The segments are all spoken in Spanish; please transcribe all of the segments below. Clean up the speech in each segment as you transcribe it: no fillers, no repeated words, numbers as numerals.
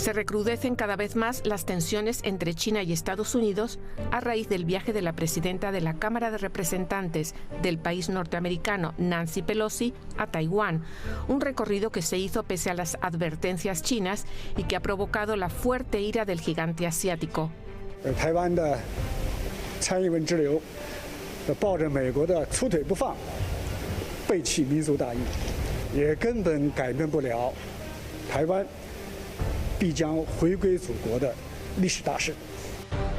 Se recrudecen cada vez más las tensiones entre China y Estados Unidos a raíz del viaje de la presidenta de la Cámara de Representantes del país norteamericano, Nancy Pelosi, a Taiwán. Un recorrido que se hizo pese a las advertencias chinas y que ha provocado la fuerte ira del gigante asiático. 台湾的参议文之流抱着美国的粗腿不放，背弃民族大义，也根本改变不了台湾必将回归祖国的历史大势。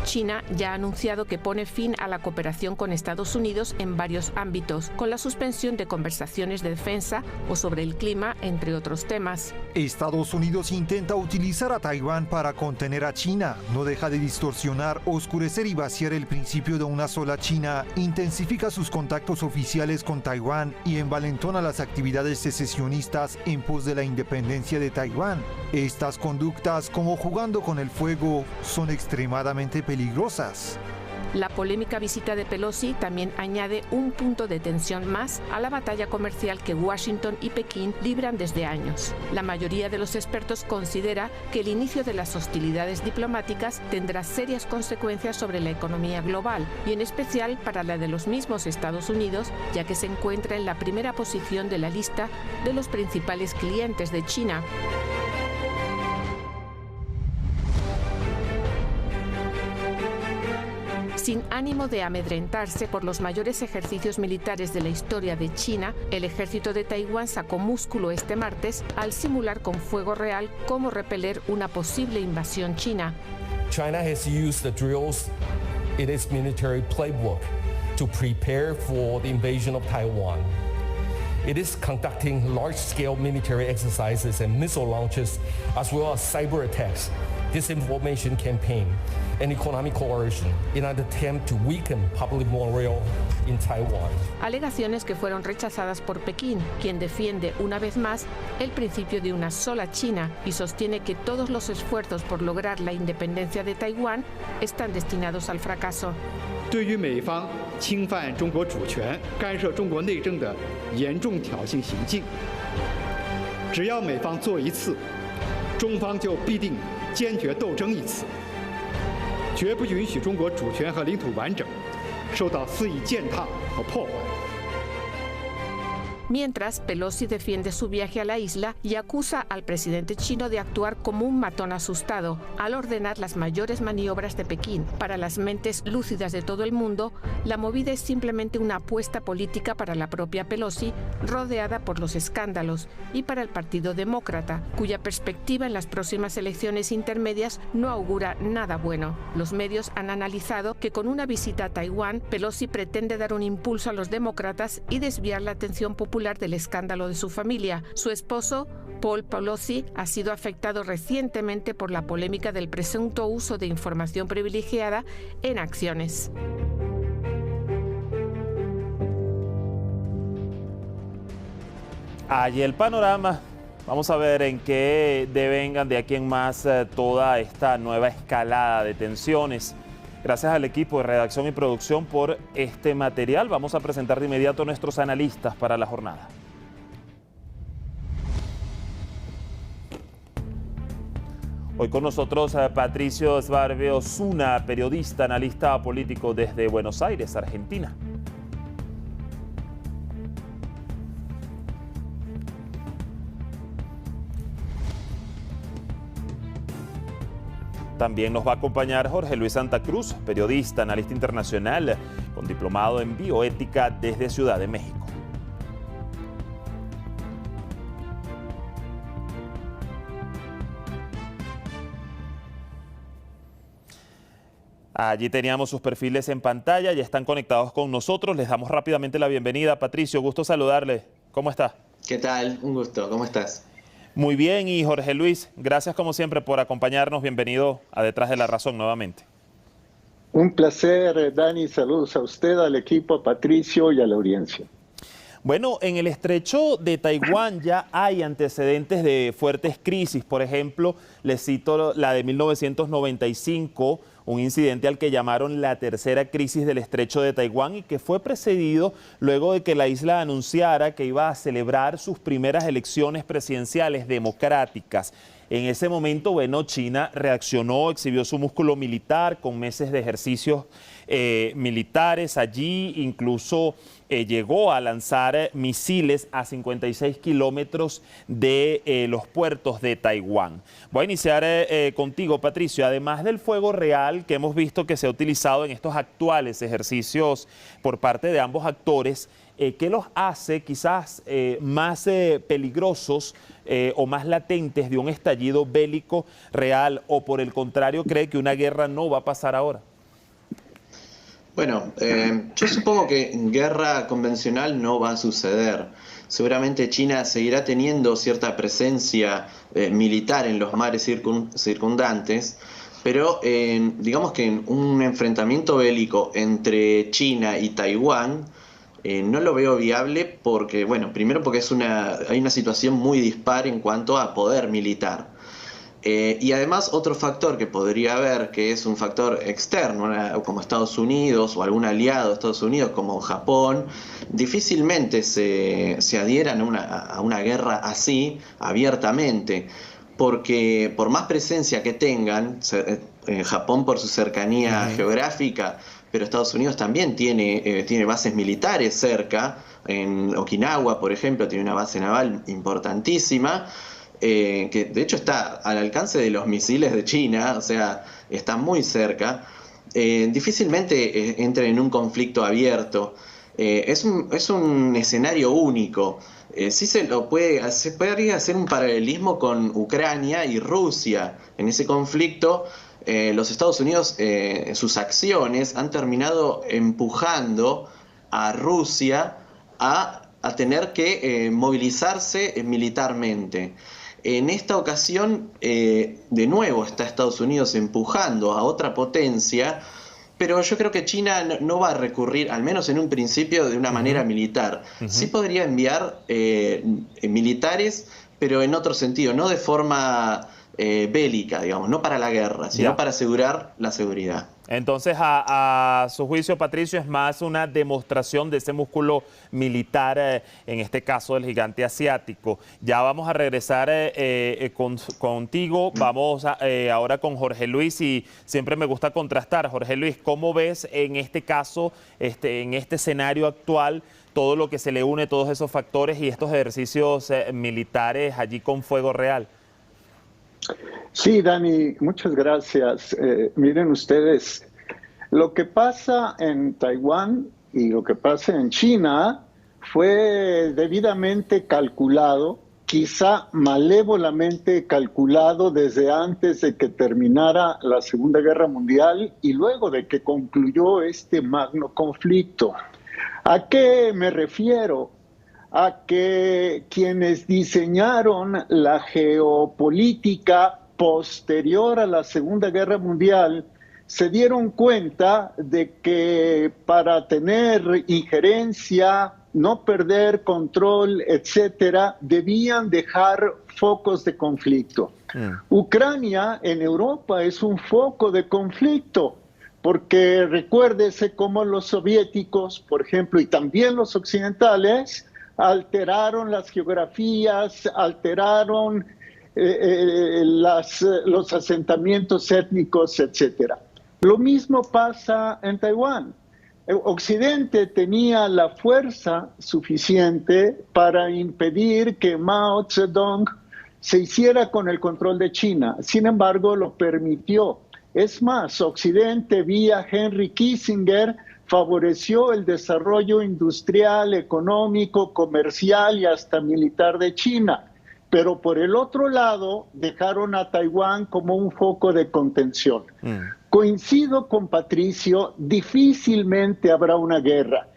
China ya ha anunciado que pone fin a la cooperación con Estados Unidos en varios ámbitos, con la suspensión de conversaciones de defensa o sobre el clima, entre otros temas. Estados Unidos intenta utilizar a Taiwán para contener a China. No deja de distorsionar, oscurecer y vaciar el principio de una sola China. Intensifica sus contactos oficiales con Taiwán y envalentona las actividades secesionistas en pos de la independencia de Taiwán. Estas conductas, como jugando con el fuego, son extremadamente peligrosas. La polémica visita de Pelosi también añade un punto de tensión más a la batalla comercial que Washington y Pekín libran desde años. La mayoría de los expertos considera que el inicio de las hostilidades diplomáticas tendrá serias consecuencias sobre la economía global y en especial para la de los mismos Estados Unidos, ya que se encuentra en la primera posición de la lista de los principales clientes de China. Sin ánimo de amedrentarse por los mayores ejercicios militares de la historia de China, el ejército de Taiwán sacó músculo este martes al simular con fuego real cómo repeler una posible invasión china. China has used the drills in its military playbook to prepare for the invasion of Taiwan. It is conducting large-scale military exercises and missile launches, as well as cyber attacks, disinformation campaign, and economic coercion in an attempt to weaken public morale in Taiwan. Alegaciones que fueron rechazadas por Pekín, quien defiende una vez más el principio de una sola China y sostiene que todos los esfuerzos por lograr la independencia de Taiwán están destinados al fracaso. 对于美方侵犯中国主权、干涉中国内政的严重挑衅行径，只要美方做一次，中方就必定坚决斗争一次，绝不允许中国主权和领土完整受到肆意践踏和破坏。 Mientras, Pelosi defiende su viaje a la isla y acusa al presidente chino de actuar como un matón asustado al ordenar las mayores maniobras de Pekín. Para las mentes lúcidas de todo el mundo, la movida es simplemente una apuesta política para la propia Pelosi, rodeada por los escándalos, y para el Partido Demócrata, cuya perspectiva en las próximas elecciones intermedias no augura nada bueno. Los medios han analizado que con una visita a Taiwán, Pelosi pretende dar un impulso a los demócratas y desviar la atención popular del escándalo de su familia. Su esposo, Paul Pelosi, ha sido afectado recientemente por la polémica del presunto uso de información privilegiada en acciones. Allí el panorama. Vamos a ver en qué devengan de aquí en más toda esta nueva escalada de tensiones. Gracias al equipo de redacción y producción por este material. Vamos a presentar de inmediato a nuestros analistas para la jornada. Hoy con nosotros Patricio Sbarbe Osuna, periodista, analista político desde Buenos Aires, Argentina. También nos va a acompañar Jorge Luis Santa Cruz, periodista, analista internacional, con diplomado en bioética desde Ciudad de México. Allí teníamos sus perfiles en pantalla, ya están conectados con nosotros. Les damos rápidamente la bienvenida. Patricio, gusto saludarle. ¿Cómo está? ¿Qué tal? Un gusto. ¿Cómo estás? Muy bien, y Jorge Luis, gracias como siempre por acompañarnos. Bienvenido a Detrás de la Razón nuevamente. Un placer, Dani. Saludos a usted, al equipo, a Patricio y a la audiencia. Bueno, en el estrecho de Taiwán ya hay antecedentes de fuertes crisis. Por ejemplo, les cito la de 1995, un incidente al que llamaron la tercera crisis del estrecho de Taiwán y que fue precedido luego de que la isla anunciara que iba a celebrar sus primeras elecciones presidenciales democráticas. En ese momento, bueno, China reaccionó, exhibió su músculo militar con meses de ejercicios militares allí, incluso llegó a lanzar misiles a 56 kilómetros de los puertos de Taiwán. Voy a iniciar contigo, Patricio. Además del fuego real que hemos visto que se ha utilizado en estos actuales ejercicios por parte de ambos actores, ¿qué los hace quizás más peligrosos o más latentes de un estallido bélico real, o por el contrario cree que una guerra no va a pasar ahora? Bueno, yo supongo que guerra convencional no va a suceder. Seguramente China seguirá teniendo cierta presencia militar en los mares circundantes, pero digamos que en un enfrentamiento bélico entre China y Taiwán no lo veo viable porque, bueno, primero porque hay una situación muy dispar en cuanto a poder militar. Y además otro factor que podría haber, que es un factor externo, como Estados Unidos o algún aliado de Estados Unidos como Japón, difícilmente se adhieran a una guerra así abiertamente, porque por más presencia que tengan, Japón por su cercanía geográfica, pero Estados Unidos también tiene bases militares cerca, en Okinawa, por ejemplo, tiene una base naval importantísima, que de hecho está al alcance de los misiles de China, o sea, está muy cerca. Difícilmente entre en un conflicto abierto. Es un escenario único. Sí se podría hacer un paralelismo con Ucrania y Rusia. En ese conflicto, los Estados Unidos, sus acciones han terminado empujando a Rusia a tener que movilizarse militarmente. En esta ocasión, de nuevo, está Estados Unidos empujando a otra potencia, pero yo creo que China no va a recurrir, al menos en un principio, de una manera militar. Sí podría enviar militares, pero en otro sentido, no de forma bélica, digamos, no para la guerra, sino para asegurar la seguridad. Entonces, a su juicio, Patricio, es más una demostración de ese músculo militar, en este caso del gigante asiático. Ya vamos a regresar contigo, vamos ahora con Jorge Luis, y siempre me gusta contrastar. Jorge Luis, ¿cómo ves en este caso, en este escenario actual, todo lo que se le une, todos esos factores y estos ejercicios militares allí con fuego real? Sí, Dani, muchas gracias. Miren ustedes, lo que pasa en Taiwán y lo que pasa en China fue debidamente calculado, quizá malévolamente calculado desde antes de que terminara la Segunda Guerra Mundial y luego de que concluyó este magno conflicto. ¿A qué me refiero? A que quienes diseñaron la geopolítica posterior a la Segunda Guerra Mundial se dieron cuenta de que para tener injerencia, no perder control, etcétera, debían dejar focos de conflicto. Ucrania en Europa es un foco de conflicto, porque recuérdese cómo los soviéticos, por ejemplo, y también los occidentales, alteraron las geografías, alteraron los asentamientos étnicos, etc. Lo mismo pasa en Taiwán. Occidente tenía la fuerza suficiente para impedir que Mao Zedong se hiciera con el control de China. Sin embargo, lo permitió. Es más, Occidente, vía Henry Kissinger, favoreció el desarrollo industrial, económico, comercial y hasta militar de China. Pero por el otro lado, dejaron a Taiwán como un foco de contención. Coincido con Patricio, difícilmente habrá una guerra.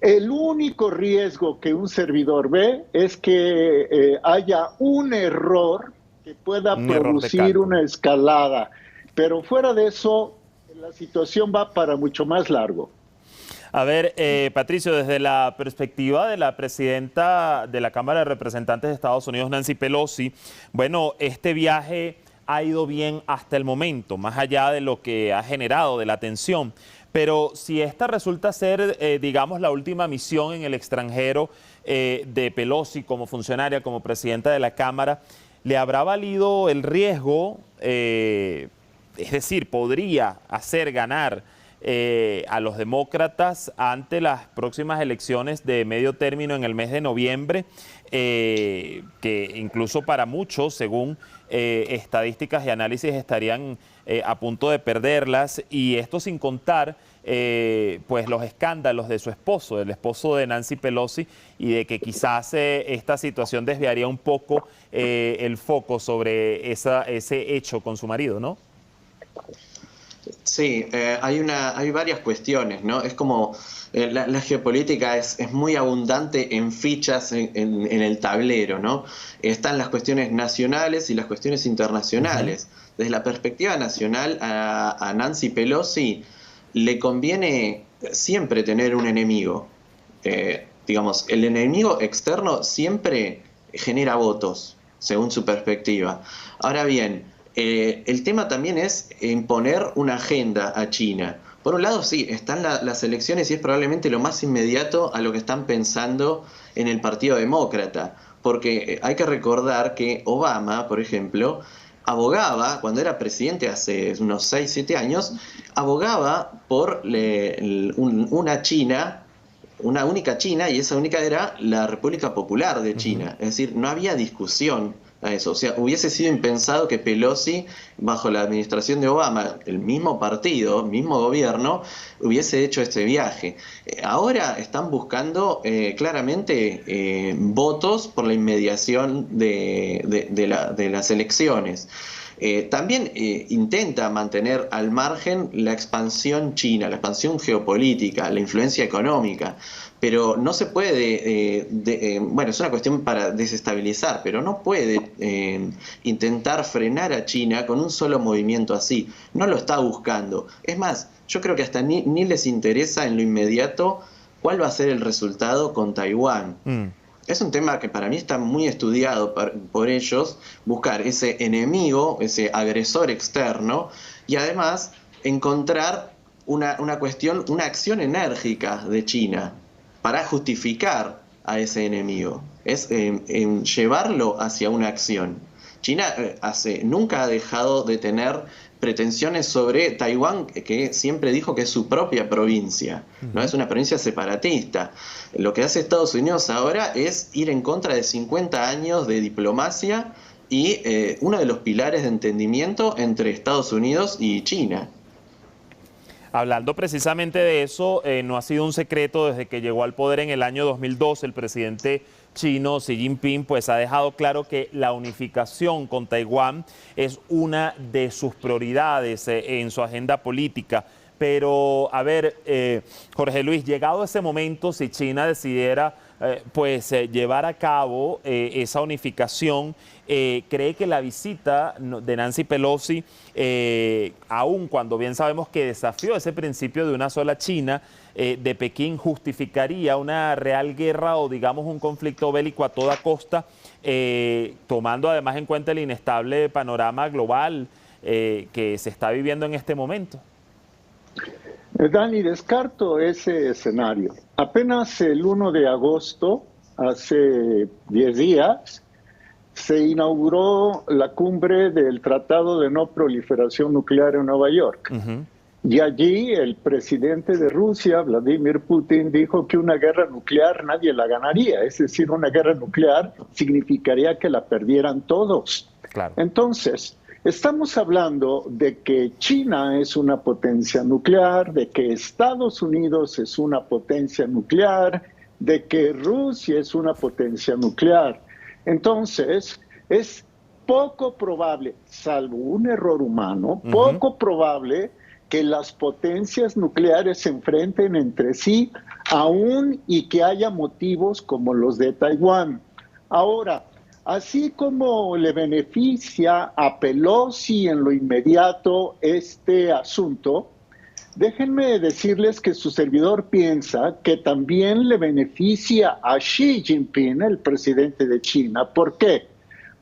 El único riesgo que un servidor ve es que haya un error que pueda producir una escalada. Pero fuera de eso, la situación va para mucho más largo. A ver, Patricio, desde la perspectiva de la presidenta de la Cámara de Representantes de Estados Unidos, Nancy Pelosi, bueno, este viaje ha ido bien hasta el momento, más allá de lo que ha generado, de la tensión. Pero si esta resulta ser, digamos, la última misión en el extranjero de Pelosi como funcionaria, como presidenta de la Cámara, ¿le habrá valido el riesgo? Es decir, ¿podría hacer ganar a los demócratas ante las próximas elecciones de medio término en el mes de noviembre? Que incluso para muchos, según estadísticas y análisis, estarían a punto de perderlas, y esto sin contar pues los escándalos de su esposo, el esposo de Nancy Pelosi, y de que quizás esta situación desviaría un poco el foco sobre ese hecho con su marido, ¿no? Sí, hay varias cuestiones, ¿no? Es como la geopolítica es muy abundante en fichas en el tablero, ¿no? Están las cuestiones nacionales y las cuestiones internacionales. Desde la perspectiva nacional, a Nancy Pelosi le conviene siempre tener un enemigo. Digamos, el enemigo externo siempre genera votos, según su perspectiva. Ahora bien, el tema también es imponer una agenda a China. Por un lado, sí, están las elecciones y es probablemente lo más inmediato a lo que están pensando en el Partido Demócrata. Porque hay que recordar que Obama, por ejemplo, abogaba, cuando era presidente hace unos 6, 7 años, abogaba por una China, una única China, y esa única era la República Popular de China. Es decir, no había discusión a eso. O sea, hubiese sido impensado que Pelosi, bajo la administración de Obama, el mismo partido, mismo gobierno, hubiese hecho este viaje. Ahora están buscando claramente votos por la inmediación de las elecciones. También intenta mantener al margen la expansión china, la expansión geopolítica, la influencia económica, pero no se puede, bueno, es una cuestión para desestabilizar, pero no puede intentar frenar a China con un solo movimiento así. No lo está buscando. Es más, yo creo que hasta ni les interesa en lo inmediato cuál va a ser el resultado con Taiwán. Es un tema que para mí está muy estudiado por ellos, buscar ese enemigo, ese agresor externo, y además encontrar una cuestión, una acción enérgica de China para justificar a ese enemigo. Es llevarlo hacia una acción. China nunca ha dejado de tener pretensiones sobre Taiwán, que siempre dijo que es su propia provincia, no es una provincia separatista. Lo que hace Estados Unidos ahora es ir en contra de 50 años de diplomacia y uno de los pilares de entendimiento entre Estados Unidos y China. Hablando precisamente de eso, no ha sido un secreto desde que llegó al poder en el año 2012, el presidente chino Xi Jinping pues ha dejado claro que la unificación con Taiwán es una de sus prioridades en su agenda política. Pero, a ver, Jorge Luis, llegado ese momento, si China decidiera llevar a cabo esa unificación, ¿cree que la visita de Nancy Pelosi, aun cuando bien sabemos que desafió ese principio de una sola China, de Pekín, justificaría una real guerra o digamos un conflicto bélico a toda costa, tomando además en cuenta el inestable panorama global que se está viviendo en este momento? Dani, descarto ese escenario. Apenas el 1 de agosto, hace 10 días, se inauguró la cumbre del Tratado de No Proliferación Nuclear en Nueva York. Y allí el presidente de Rusia, Vladimir Putin, dijo que una guerra nuclear nadie la ganaría. Es decir, una guerra nuclear significaría que la perdieran todos. Claro. Entonces, estamos hablando de que China es una potencia nuclear, de que Estados Unidos es una potencia nuclear, de que Rusia es una potencia nuclear. Entonces, es poco probable, salvo un error humano, poco probable que las potencias nucleares se enfrenten entre sí, aún y que haya motivos como los de Taiwán. Ahora, así como le beneficia a Pelosi en lo inmediato este asunto, déjenme decirles que su servidor piensa que también le beneficia a Xi Jinping, el presidente de China. ¿Por qué?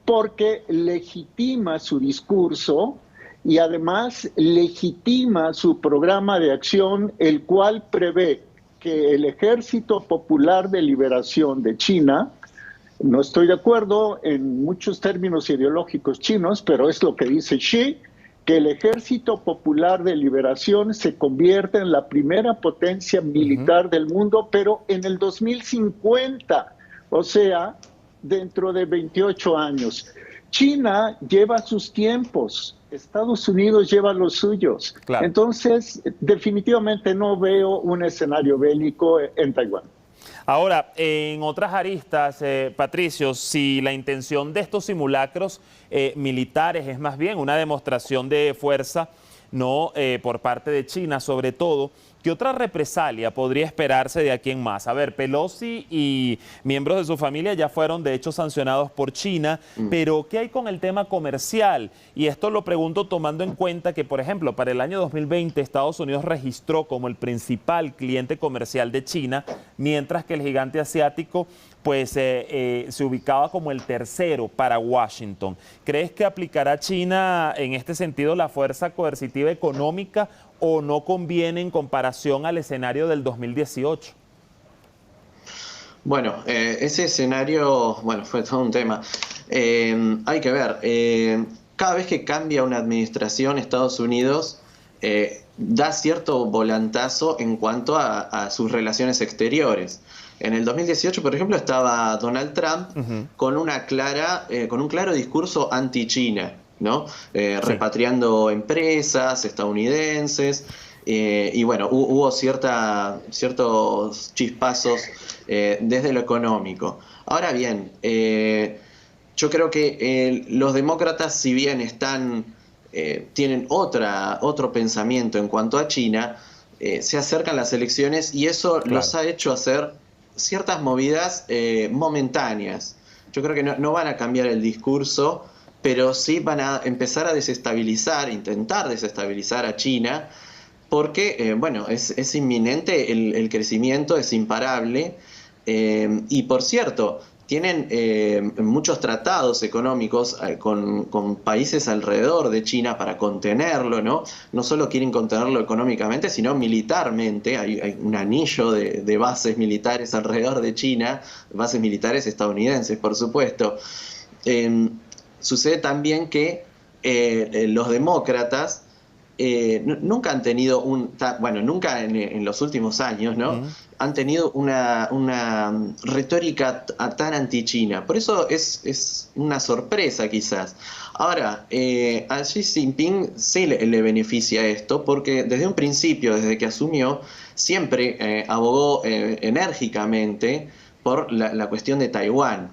Porque legitima su discurso y además legitima su programa de acción, el cual prevé que el Ejército Popular de Liberación de China No estoy de acuerdo en muchos términos ideológicos chinos, pero es lo que dice Xi, que el Ejército Popular de Liberación se convierte en la primera potencia militar del mundo, pero en el 2050, o sea, dentro de 28 años. China lleva sus tiempos, Estados Unidos lleva los suyos. Claro. Entonces, definitivamente no veo un escenario bélico en Taiwán. Ahora, en otras aristas, Patricio, si la intención de estos simulacros militares es más bien una demostración de fuerza, no por parte de China sobre todo, ¿qué otra represalia podría esperarse de aquí en más? A ver, Pelosi y miembros de su familia ya fueron de hecho sancionados por China, pero ¿qué hay con el tema comercial? Y esto lo pregunto tomando en cuenta que, por ejemplo, para el año 2020 Estados Unidos registró como el principal cliente comercial de China, mientras que el gigante asiático pues se ubicaba como el tercero para Washington. ¿Crees que aplicará China en este sentido la fuerza coercitiva económica o no conviene en comparación al escenario del 2018? Bueno, ese escenario, bueno, fue todo un tema. Hay que ver, cada vez que cambia una administración, Estados Unidos da cierto volantazo en cuanto a sus relaciones exteriores. En el 2018, por ejemplo, estaba Donald Trump con un claro discurso anti-China, ¿no? Repatriando empresas estadounidenses, y bueno, hubo ciertos chispazos desde lo económico. Ahora bien, yo creo que los demócratas, si bien tienen otro pensamiento en cuanto a China, se acercan las elecciones y eso los ha hecho hacer ciertas movidas momentáneas. Yo creo que no van a cambiar el discurso, pero sí van a empezar a intentar desestabilizar a China, porque, bueno, es inminente el crecimiento, es imparable, y por cierto, tienen muchos tratados económicos con países alrededor de China para contenerlo, ¿no? No solo quieren contenerlo económicamente, sino militarmente. Hay un anillo de bases militares alrededor de China, bases militares estadounidenses, por supuesto. Sucede también que los demócratas nunca han tenido nunca en los últimos años, ¿no? Han tenido una retórica tan anti-China. Por eso es una sorpresa quizás. Ahora, a Xi Jinping sí le beneficia esto, porque desde un principio, desde que asumió, siempre abogó enérgicamente por la cuestión de Taiwán.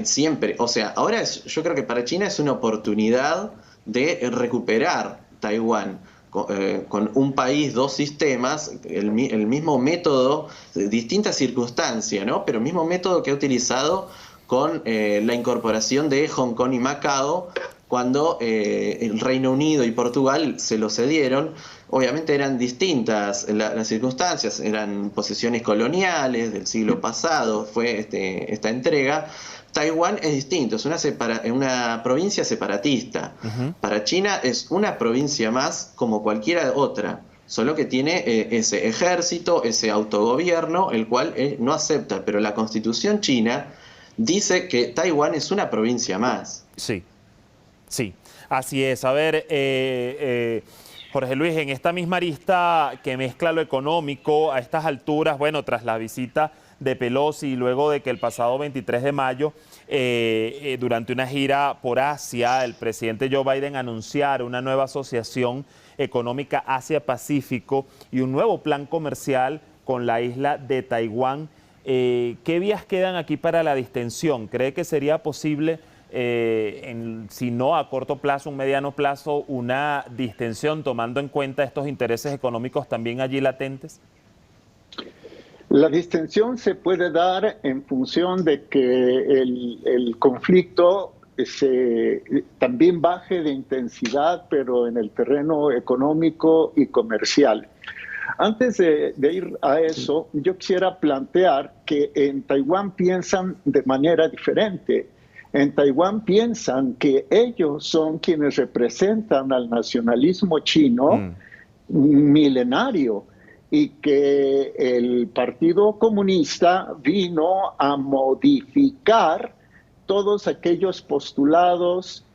Siempre, o sea, ahora yo creo que para China es una oportunidad de recuperar Taiwán con un país, dos sistemas, el mismo método, distintas circunstancias, ¿no? Pero el mismo método que ha utilizado con la incorporación de Hong Kong y Macao, cuando el Reino Unido y Portugal se lo cedieron. Obviamente eran distintas las circunstancias, eran posesiones coloniales del siglo pasado, fue esta entrega. Taiwán es distinto, es una provincia separatista. Para China es una provincia más como cualquiera otra, solo que tiene ese ejército, ese autogobierno, el cual no acepta. Pero la constitución china dice que Taiwán es una provincia más. Sí, así es. A ver, Jorge Luis, en esta misma arista que mezcla lo económico a estas alturas, bueno, tras la visita de Pelosi y luego de que el pasado 23 de mayo, durante una gira por Asia, el presidente Joe Biden anunciara una nueva asociación económica Asia-Pacífico y un nuevo plan comercial con la isla de Taiwán. ¿Qué vías quedan aquí para la distensión? ¿Cree que sería posible, si no a corto plazo, un mediano plazo, una distensión tomando en cuenta estos intereses económicos también allí latentes? La distensión se puede dar en función de que el conflicto también baje de intensidad, pero en el terreno económico y comercial. Antes de ir a eso, yo quisiera plantear que en Taiwán piensan de manera diferente. En Taiwán piensan que ellos son quienes representan al nacionalismo chino milenario. y que el Partido Comunista vino a modificar todos aquellos postulados,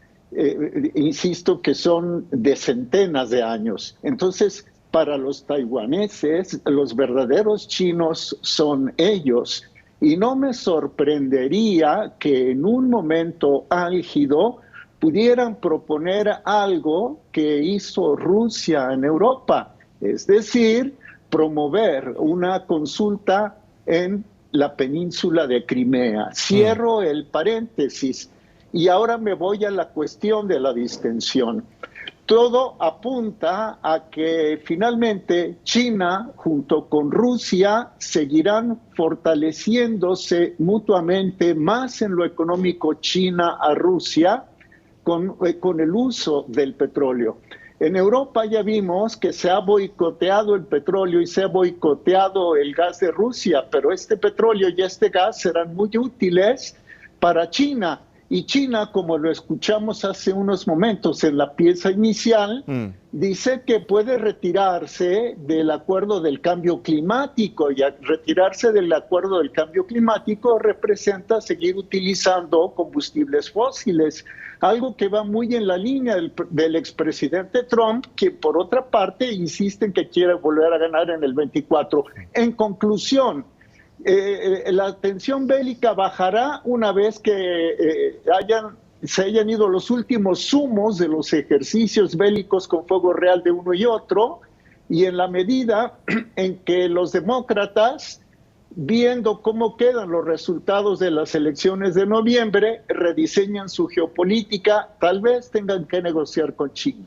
insisto, que son de centenas de años. Entonces, para los taiwaneses, los verdaderos chinos son ellos. Y no me sorprendería que en un momento álgido pudieran proponer algo que hizo Rusia en Europa, es decir, promover una consulta en la península de Crimea. Cierro el paréntesis y ahora me voy a la cuestión de la distensión. Todo apunta a que finalmente China junto con Rusia seguirán fortaleciéndose mutuamente más en lo económico China a Rusia con el uso del petróleo. En Europa ya vimos que se ha boicoteado el petróleo y se ha boicoteado el gas de Rusia, pero este petróleo y este gas serán muy útiles para China. Y China, como lo escuchamos hace unos momentos en la pieza inicial, dice que puede retirarse del acuerdo del cambio climático, y retirarse del acuerdo del cambio climático representa seguir utilizando combustibles fósiles, algo que va muy en la línea del expresidente Trump, que por otra parte insiste en que quiere volver a ganar en el 24. En conclusión, la tensión bélica bajará una vez que se hayan ido los últimos zumos de los ejercicios bélicos con fuego real de uno y otro, y en la medida en que los demócratas, viendo cómo quedan los resultados de las elecciones de noviembre, rediseñan su geopolítica, tal vez tengan que negociar con China.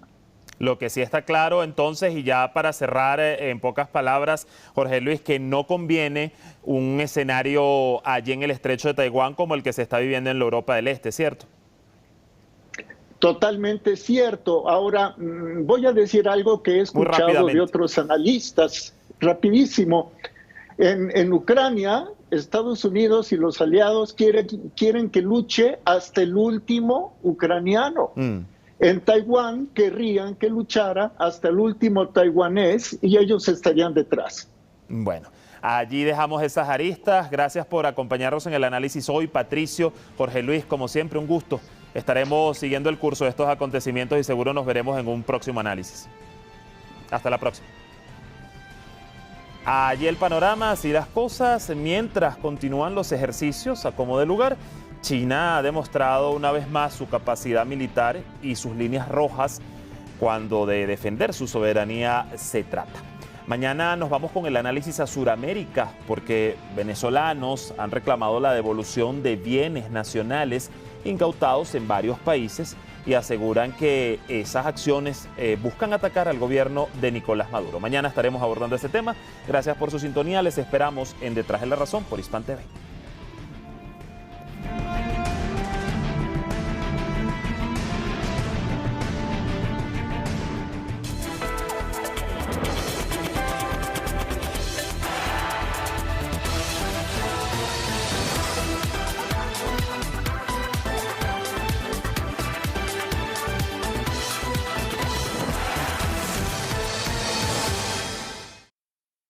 Lo que sí está claro entonces, y ya para cerrar en pocas palabras, Jorge Luis, que no conviene un escenario allí en el estrecho de Taiwán como el que se está viviendo en la Europa del Este, ¿cierto? Totalmente cierto. Ahora, voy a decir algo que he escuchado de otros analistas, rapidísimo. En Ucrania, Estados Unidos y los aliados quieren que luche hasta el último ucraniano. En Taiwán querrían que luchara hasta el último taiwanés y ellos estarían detrás. Bueno, allí dejamos esas aristas. Gracias por acompañarnos en el análisis hoy, Patricio, Jorge Luis, como siempre, un gusto. Estaremos siguiendo el curso de estos acontecimientos y seguro nos veremos en un próximo análisis. Hasta la próxima. Allí el panorama, así las cosas, mientras continúan los ejercicios a como de lugar. China ha demostrado una vez más su capacidad militar y sus líneas rojas cuando de defender su soberanía se trata. Mañana nos vamos con el análisis a Sudamérica porque venezolanos han reclamado la devolución de bienes nacionales incautados en varios países y aseguran que esas acciones buscan atacar al gobierno de Nicolás Maduro. Mañana estaremos abordando este tema. Gracias por su sintonía. Les esperamos en Detrás de la Razón por Hispan TV.